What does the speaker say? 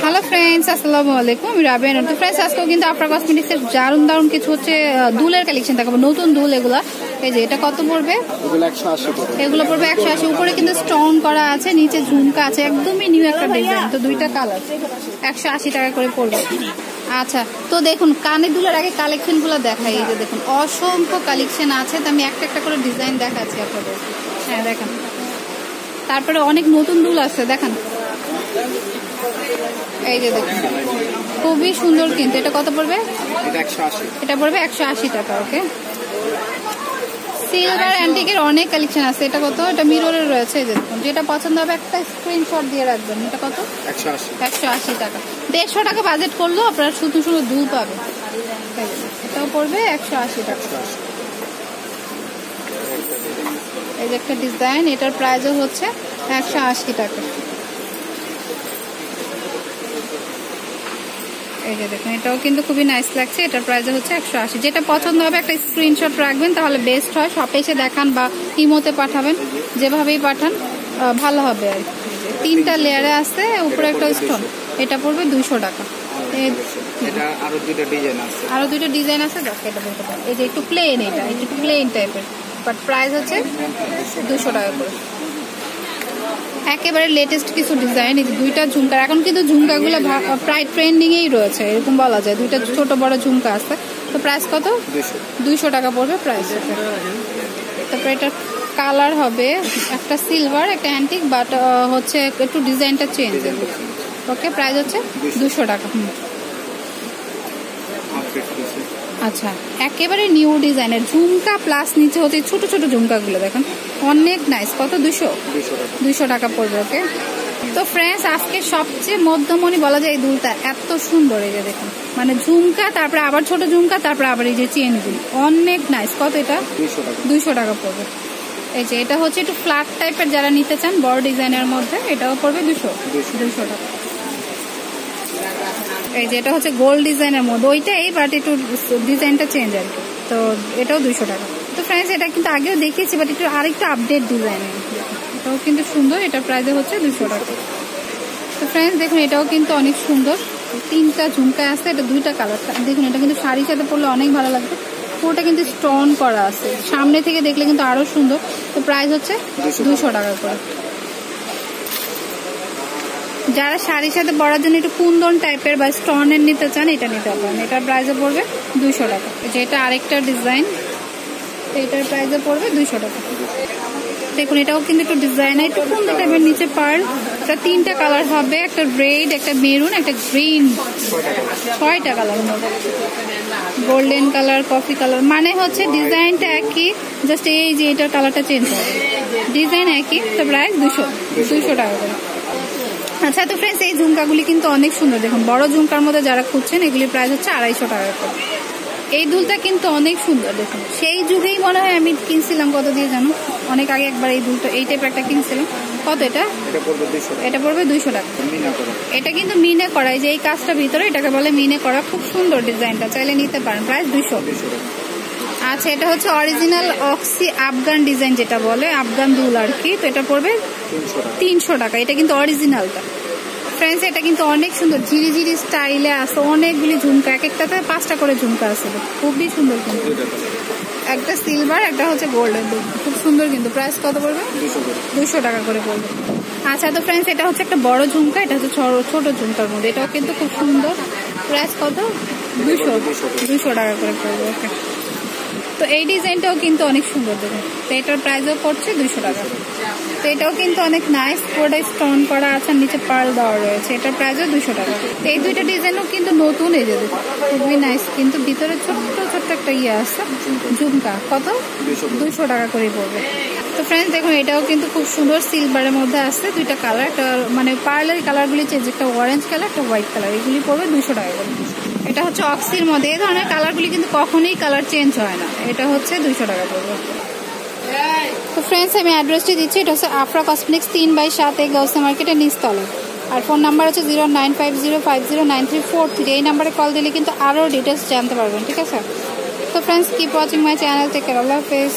Hello friends, আসসালামু আলাইকুম। আমি রাবেয়া নূর। তো ফ্রেন্ডস, আজকেও কিন্তু আফরা কসমেটিক্সের দারুণ কিছু হচ্ছে দুলের কালেকশন দেখাবো, নতুন দুল এগুলা। এই যে এটা কত পড়বে? এগুলো পড়বে 180। উপরে কিন্তু স্টোন করা আছে, নিচে ঝুমকা আছে, একদমই নিউ একটা ডিজাইন। তো দুইটা কালার 180 টাকা করে পড়বে। আচ্ছা, তো দেখুন কানে দুলের আগে কালেকশন গুলো দেখাই। এই যে দেখুন অসংখ্য কালেকশন আছে, তো আমি একটা করে ডিজাইন দেখাচ্ছি আপনাদের। হ্যাঁ দেখেন, তারপরে অনেক নতুন দুল আছে দেখেন। এই যে দেখুন খুবই সুন্দর, কিন্তু এটা কত পড়বে? এটা পড়বে 180 টাকা। ওকে, সিলভার অ্যান্টিকের অনেক কালেকশন আছে। এটা কত? এটা মিররের রয়েছে। এই যে দেখুন, যেটা পছন্দ হবে একটা স্ক্রিনশট দিয়ে রাখবেন। এটা কত? 180 টাকা। 150 টাকা বাজেট করলেও আপনারা শুধু দুল পাবেন। এটাও পড়বে 180 টাকা। এই যে একটা ডিজাইন, এটার প্রাইসও হচ্ছে 180 টাকা। এই যে দেখুন, এটাও কিন্তু খুবই নাইস লাগছে। এটার প্রাইস হচ্ছে 180। যেটা পছন্দ হবে একটা স্ক্রিনশট রাখবেন, তাহলে বেস্ট হয়। শপে এসে দেখান বা ইমোতে পাঠাবেন, যেভাবেই পাঠান ভালো হবে আর কি। 3টা লেয়ারে আছে, উপরে একটা স্টোন। এটা পড়বে 200 টাকা। আরো দুইটা ডিজাইন আছে। এটা বলতে পারেন এই যে একটু প্লেন, এটা একটু প্লেন টাইপের, বাট প্রাইস হচ্ছে 200 টাকা করে। একেবারে লেটেস্ট কিছু ডিজাইন। এই যে দুইটা ঝুমকা, এখন কিন্তু ঝুমকাগুলো প্রায় ট্রেন্ডিং এই রয়েছে, এরকম বলা যায়। দুইটা ছোট বড় ঝুমকা আছে। তো প্রাইস কত? 200 টাকা পড়বে প্রাইস। তারপরে এটার কালার হবে একটা সিলভার, একটা অ্যান্টিক, বাট হচ্ছে একটু ডিজাইনটা চেঞ্জ। ওকে, প্রাইস হচ্ছে 200 টাকা। আচ্ছা, একেবারে নিউ ডিজাইনের ঝুমকা প্লাস নিচে হচ্ছে ছোট ছোট ঝুমকাগুলো দেখেন, অনেক নাইস। কত? 200 টাকা পড়বে। ওকে, তো ফ্রেন্ডস, আজকে সবচেয়ে মধ্যমণি বলা যায় এই দুলটা এত সুন্দর। এই যে দেখুন, মানে ঝুমকা, তারপরে আবার ছোট ঝুমকা, তারপরে আবার এই যে চেনগুলি, অনেক নাইস। কত? এটা 200 টাকা পড়বে। এই যে এটা হচ্ছে একটু ফ্ল্যাট টাইপের, যারা নিতে চান বড় ডিজাইনের মধ্যে, এটাও পড়বে 200 টাকা। এই যে এটা হচ্ছে গোল্ড ডিজাইনের মধ্যে, ওইটাই বাট একটু ডিজাইনটা চেঞ্জ আর কি। তো এটাও 200 টাকা। তো ফ্রেন্ডস, এটা কিন্তু আগেও দেখিয়েছি, বাট একটু আরেকটু আপডেট ডিজাইন। এটাও কিন্তু সুন্দর। এটার প্রাইস হচ্ছে 200 টাকা। তো ফ্রেন্ডস দেখুন, এটাও কিন্তু অনেক সুন্দর। 3টা ঝুমকা আছে, এটা 2টা কালার। দেখুন, এটা কিন্তু শাড়ির সাথে পরলে অনেক ভালো লাগবে। পুরোটা কিন্তু স্টোন করা আছে, সামনে থেকে দেখলে কিন্তু আরো সুন্দর। তো প্রাইস হচ্ছে 200 টাকা করে। যারা শাড়ির সাথে পরার জন্য একটু কুন্দন টাইপের বা স্টোনের নিতে চান, এটা নিতে পারেন। এটার প্রাইসে পড়বে 200 টাকা। যেটা আরেকটা ডিজাইন, এটার প্রাইসে পড়বে 200 টাকা। দেখুন, এটাও কিন্তু একটু ডিজাইন, একটু কুন্দন টাইপের, নিচে পার্ল। এটা 3টা কালার হবে, একটা রেড, একটা মেরুন, একটা গ্রিন। 6টা কালার মধ্যে, গোল্ডেন কালার, কফি কালার। মানে হচ্ছে ডিজাইনটা একই, জাস্ট এই যে এটার কালারটা চেঞ্জ হবে, ডিজাইন একই। তো প্রাইস 200 টাকা করে। আচ্ছা, তো ফ্রেন্ডস, এই ঝুমকাগুলি কিন্তু অনেক সুন্দর। দেখুন, বড় ঝুমকার মধ্যে যারা খুঁজছেন, এগুলির প্রাইস হচ্ছে 250 টাকা করে। এই দুলটা কিন্তু অনেক সুন্দর। দেখুন, সেই যুগেই মনে হয় আমি কিনছিলাম, কত দিয়ে জানো, অনেক আগে একবার এই দুলটা এই টাইপের একটা কিনছিলাম। কত? এটা পড়বে 200 টাকা। এটা কিন্তু মিনে করা, এই যে এই কাজটা ভিতরে, এটাকে বলে মিনে করা। খুব সুন্দর ডিজাইনটা, চাইলে নিতে পারেন। প্রাইস 200। আচ্ছা, এটা হচ্ছে অরিজিনাল অক্সি আফগান ডিজাইন, যেটা বলে আফগান দুল আর কি। তো এটা পড়বে 300 টাকা। এটা কিন্তু অরিজিনালটা। ফ্রেন্ডস, এটা কিন্তু অনেক সুন্দর, ঝিরি স্টাইলে আছে। অনেকগুলি ঝুমকা, এক একটাতে 5টা করে ঝুমকা আছে, খুবই সুন্দর। কিন্তু একটা সিলভার, একটা হচ্ছে গোল্ডেন, খুব সুন্দর। কিন্তু প্রাইস কত পড়বে? 200 টাকা করে পড়বে। আচ্ছা, তো ফ্রেন্ডস, এটা হচ্ছে একটা বড় ঝুমকা, এটা হচ্ছে ছোট ঝুমকার মধ্যে। এটাও কিন্তু খুব সুন্দর। প্রাইস কত? 200 টাকা করে পড়বে। ওকে, তো এই ডিজাইনটাও কিন্তু অনেক সুন্দর। দেখুন, তো এটার প্রাইসও পড়ছে 200 টাকা। তো এটাও কিন্তু অনেক নাইস, পুরোটা স্টোন করা আছে, নিচে পার্ল দেওয়া রয়েছে। এটার প্রাইসও 200 টাকা। তো এই দুইটা ডিজাইনও কিন্তু নতুন। এই যে দেখুন, খুবই নাইস, কিন্তু ভিতরে ছোট্ট একটা ইয়ে আছে ঝুমকা। কত? 200 টাকা করে পড়বে। তো ফ্রেন্ডস দেখুন, এটাও কিন্তু খুব সুন্দর, সিলভারের মধ্যে আছে। 2টা কালার, একটা মানে পার্লের কালারগুলি চেঞ্জ, একটা অরেঞ্জ কালার, একটা হোয়াইট কালার। এগুলি পড়বে 200 টাকা করে। এটা হচ্ছে অক্সির মধ্যে। এই ধরনের কালারগুলি কিন্তু কখনোই কালার চেঞ্জ হয় না। এটা হচ্ছে 200 টাকা পড়বে। তো ফ্রেন্ডস, আমি অ্যাড্রেসটি দিচ্ছি। এটা হচ্ছে আফরা কসমেটিক্স 3/7 গাউসিয়া মার্কেটের নিচতলা। আর ফোন নাম্বার হচ্ছে 0950509343। এই নাম্বারে কল দিলে কিন্তু আরও ডিটেলস জানতে পারবেন। ঠিক আছে? তো friends, keep watching my channel. Take care. আল্লাহ হাফেজ।